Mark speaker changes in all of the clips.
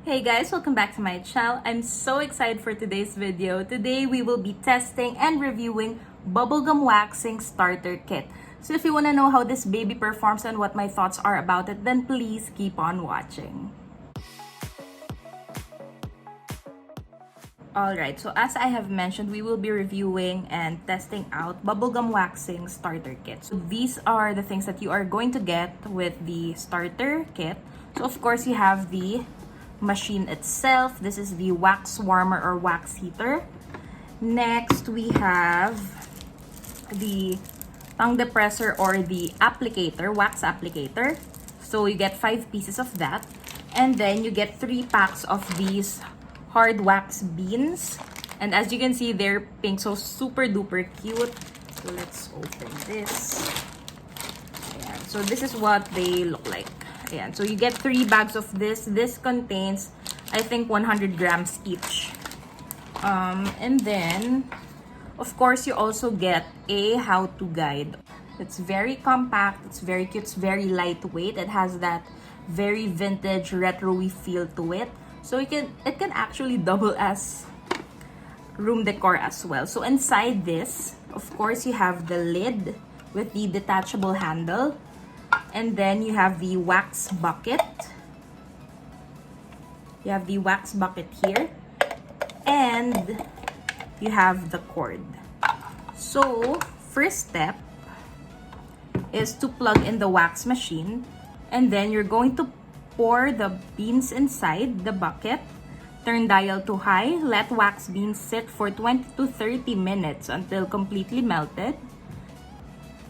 Speaker 1: Hey guys, welcome back to my channel. I'm so excited for today's video. Today we will be testing and reviewing Bubblegum Waxing Starter Kit. So if you want to know how this baby performs and what my thoughts are about it, then please keep on watching. Alright, so as I have mentioned, we will be reviewing and testing out Bubblegum Waxing Starter Kit. So these are the things that you are going to get with the starter kit. So of course you have the machine itself. This is the wax warmer or wax heater. Next, we have the tongue depressor or the applicator, wax applicator. So you get 5 pieces of that. And then you get 3 packs of these hard wax beans. And as you can see, they're pink, so super duper cute. So let's open this. Ayan. So this is what they look like. Ayan. So you get 3 bags of this. This contains, I think, 100 grams each. And then, of course, you also get a how-to guide. It's very compact. It's very cute. It's very lightweight. It has that very vintage, retro-y feel to it. So it can actually double as room decor as well. So inside this, of course, you have the lid with the detachable handle. And then you have the wax bucket. You have the wax bucket here. And you have the cord. So, first step is to plug in the wax machine. And then you're going to pour the beans inside the bucket. Turn dial to high. Let wax beans sit for 20 to 30 minutes until completely melted.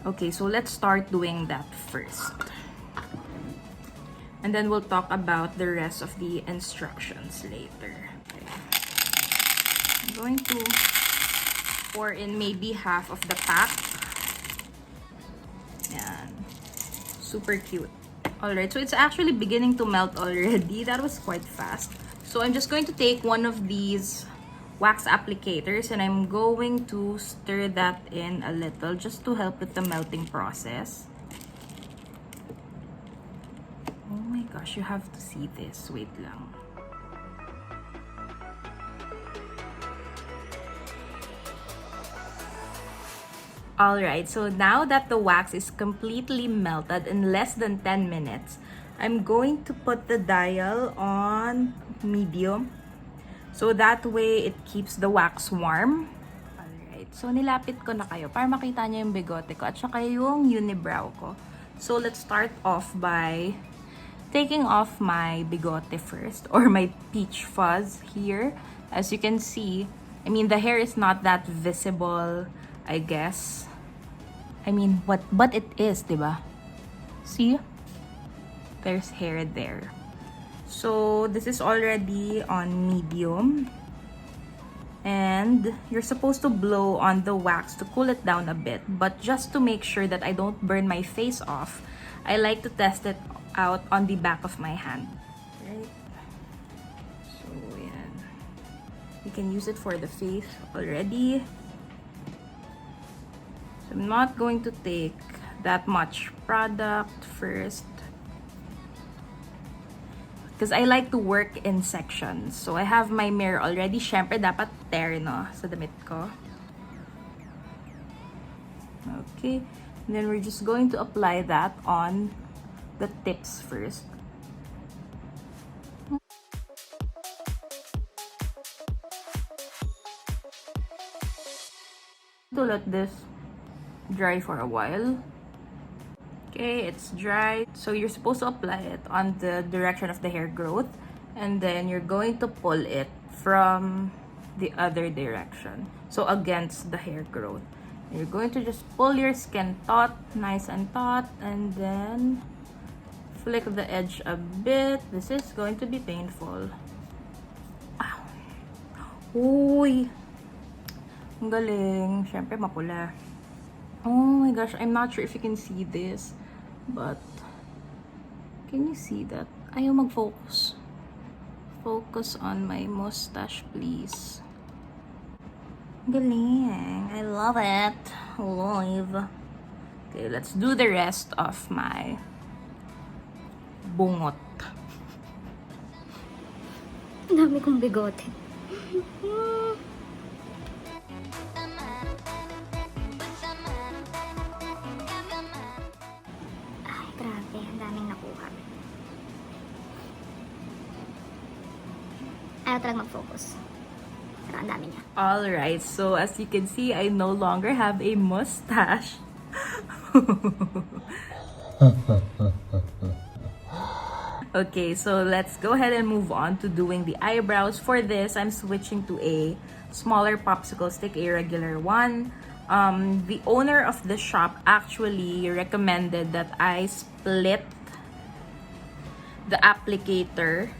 Speaker 1: Okay, so let's start doing that first. And then we'll talk about the rest of the instructions later. Okay. I'm going to pour in maybe half of the pack. Yan. Super cute. Alright, so it's actually beginning to melt already. That was quite fast. So I'm just going to take one of these wax applicators and I'm going to stir that in a little just to help with the melting process. Oh my gosh, you have to see this. Wait lang. Alright, so now that the wax is completely melted in less than 10 minutes, I'm going to put the dial on medium. So that way, it keeps the wax warm. Alright, so nilapit ko na kayo para makita niyo yung bigote ko at saka yung unibrow ko. So let's start off by taking off my bigote first, or my peach fuzz here. As you can see, I mean, the hair is not that visible, I guess. I mean, but it is, diba? See? There's hair there. So, this is already on medium. And you're supposed to blow on the wax to cool it down a bit. But just to make sure that I don't burn my face off, I like to test it out on the back of my hand. Right? So, yan. You can use it for the face already. So, I'm not going to take that much product first. Because I like to work in sections. So, I have my mirror already. Syempre, dapat terno sa damit ko. Okay. And then, we're just going to apply that on the tips first. To let this dry for a while. Okay, it's dry. So you're supposed to apply it on the direction of the hair growth. And then you're going to pull it from the other direction. So against the hair growth. And you're going to just pull your skin taut, nice and taut. And then flick the edge a bit. This is going to be painful. Ow. Uy! Ang galing. Syempre, mapula. Oh my gosh, I'm not sure if you can see this, but can you see that? Ayaw mag-focus. Focus on my mustache, please. Galing. I love it. Live. Okay, let's do the rest of my bungot.
Speaker 2: Ang dami kong bigote. Ay, grabe. Ang daming nakuha. Ayaw talaga mag-focus. Pero ang dami niya.
Speaker 1: Alright, so as you can see, I no longer have a mustache. Okay, so let's go ahead and move on to doing the eyebrows. For this, I'm switching to a smaller popsicle stick, a regular one. The owner of the shop actually recommended that I split the applicator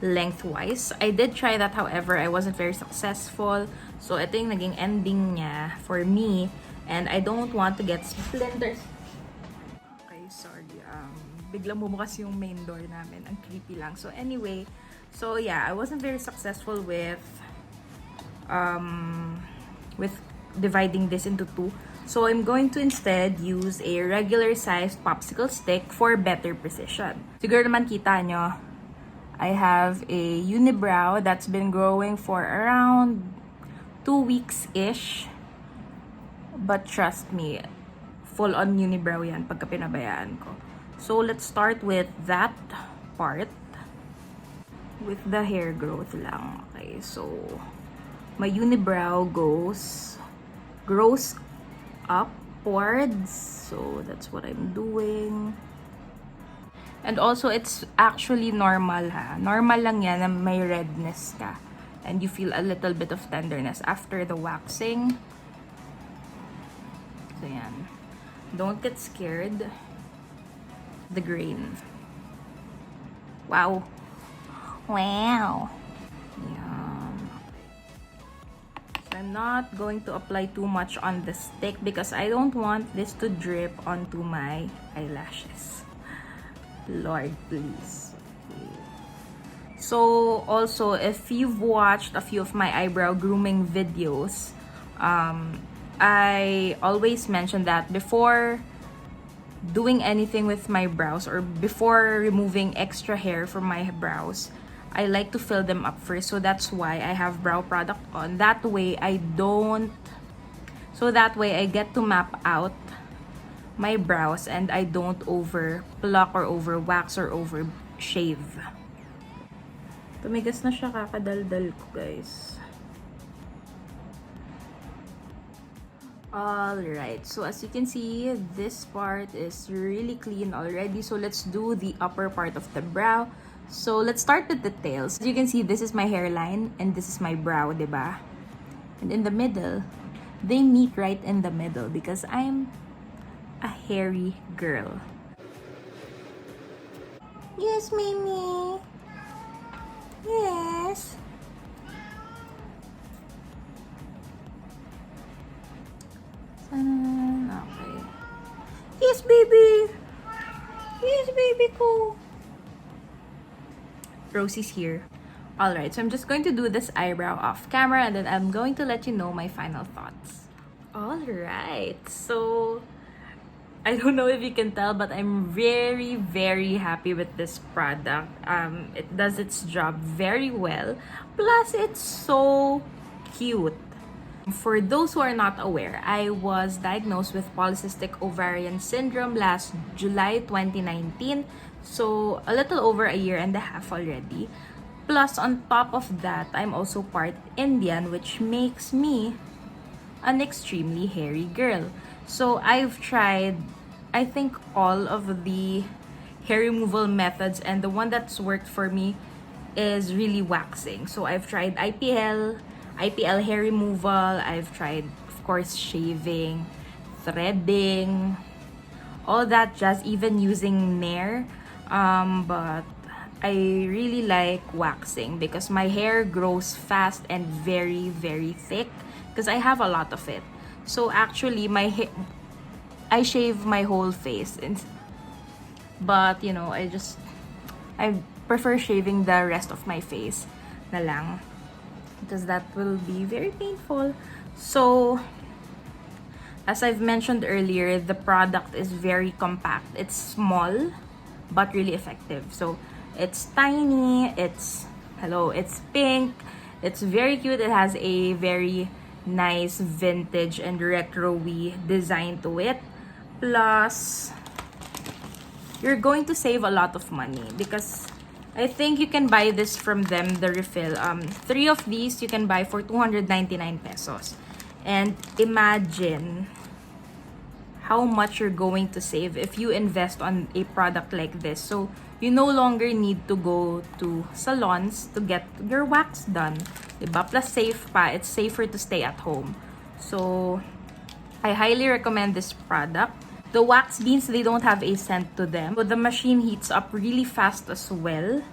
Speaker 1: lengthwise. I did try that, however, I wasn't very successful. So, ito yung naging ending niya for me. And I don't want to get splinters. Okay, sorry. Biglang bumukas yung main door namin. Ang creepy lang. So, anyway. So, yeah. I wasn't very successful with dividing this into two. So, I'm going to instead use a regular sized popsicle stick for better precision. Siguro naman kita nyo, I have a unibrow that's been growing for around 2 weeks-ish. But trust me, full-on unibrow yan pagka pinabayaan ko. So, let's start with that part. With the hair growth lang. Okay, so, my unibrow grows upwards. So, that's what I'm doing. And also, it's actually normal ha. Normal lang yan na may redness ka. And you feel a little bit of tenderness after the waxing. So, yan. Don't get scared. The grain. Wow. Wow. Yeah. So, I'm not going to apply too much on the stick because I don't want this to drip onto my eyelashes. Lord, please. Okay. So, also, if you've watched a few of my eyebrow grooming videos, I always mention that before doing anything with my brows or before removing extra hair from my brows, I like to fill them up first. So that's why I have brow product on. That way I get to map out my brows and I don't over pluck or over wax or over shave. Tumigas na siya, kakadaldal ko, guys. Alright, so as you can see, this part is really clean already. So let's do the upper part of the brow. So let's start with the tails. As you can see, this is my hairline and this is my brow, diba? And in the middle, they meet right in the middle because I'm a hairy girl. Yes, Mimi. Yes. Okay. Yes, baby. Yes, baby ko. Rosie's here. Alright, so I'm just going to do this eyebrow off camera and then I'm going to let you know my final thoughts. Alright, so I don't know if you can tell, but I'm very, very happy with this product. It does its job very well. Plus, it's so cute. For those who are not aware, I was diagnosed with polycystic ovarian syndrome last July 2019. So, a little over a year and a half already. Plus, on top of that, I'm also part Indian, which makes me an extremely hairy girl. So, I've tried, I think, all of the hair removal methods, and the one that's worked for me is really waxing. So, I've tried IPL hair removal, I've tried, of course, shaving, threading, all that jazz, even using Nair. But I really like waxing because my hair grows fast and very, very thick because I have a lot of it. So actually, I shave my whole face. But, you know, I prefer shaving the rest of my face na lang. Because that will be very painful. So, as I've mentioned earlier, the product is very compact. It's small, but really effective. So, it's tiny, it's Hello, it's pink. It's very cute. It has a very nice vintage and retro-y design to it. Plus, you're going to save a lot of money because I think you can buy this from them, the refill. 3 of these you can buy for 299 pesos. And imagine how much you're going to save if you invest on a product like this. So you no longer need to go to salons to get your wax done. Diba? Plus safe pa. It's safer to stay at home. So I highly recommend this product. The wax beans, they don't have a scent to them. So the machine heats up really fast as well.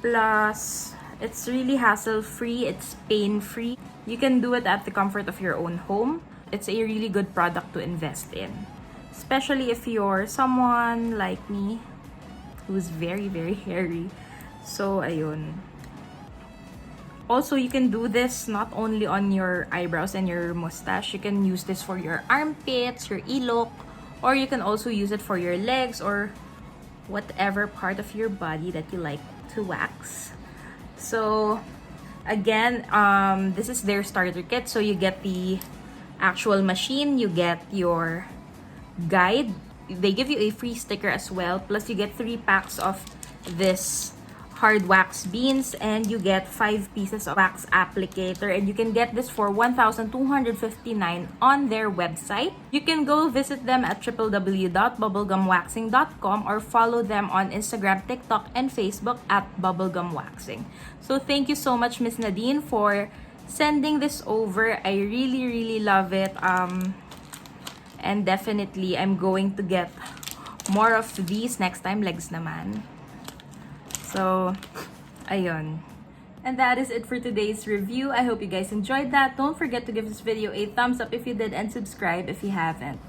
Speaker 1: Plus, it's really hassle-free. It's pain-free. You can do it at the comfort of your own home. It's a really good product to invest in. Especially if you're someone like me who's very, very hairy. So, ayun. Also, you can do this not only on your eyebrows and your mustache. You can use this for your armpits, your ilok, or you can also use it for your legs or whatever part of your body that you like to wax. So, again, this is their starter kit. So, you get the actual machine, you get your guide. They give you a free sticker as well. Plus, you get 3 packs of this hard wax beans and you get 5 pieces of wax applicator, and you can get this for 1,259 on their website. You can go visit them at www.bubblegumwaxing.com or follow them on Instagram, TikTok, and Facebook at Bubblegum Waxing. So thank you so much, Miss Nadine, for sending this over. I really, really love it. And definitely, I'm going to get more of these next time. Legs naman. So, ayun. And that is it for today's review. I hope you guys enjoyed that. Don't forget to give this video a thumbs up if you did and subscribe if you haven't.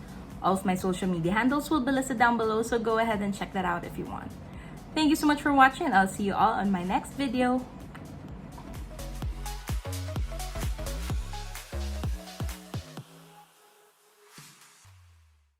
Speaker 1: All of my social media handles will be listed down below, so go ahead and check that out if you want. Thank you so much for watching, and I'll see you all on my next video.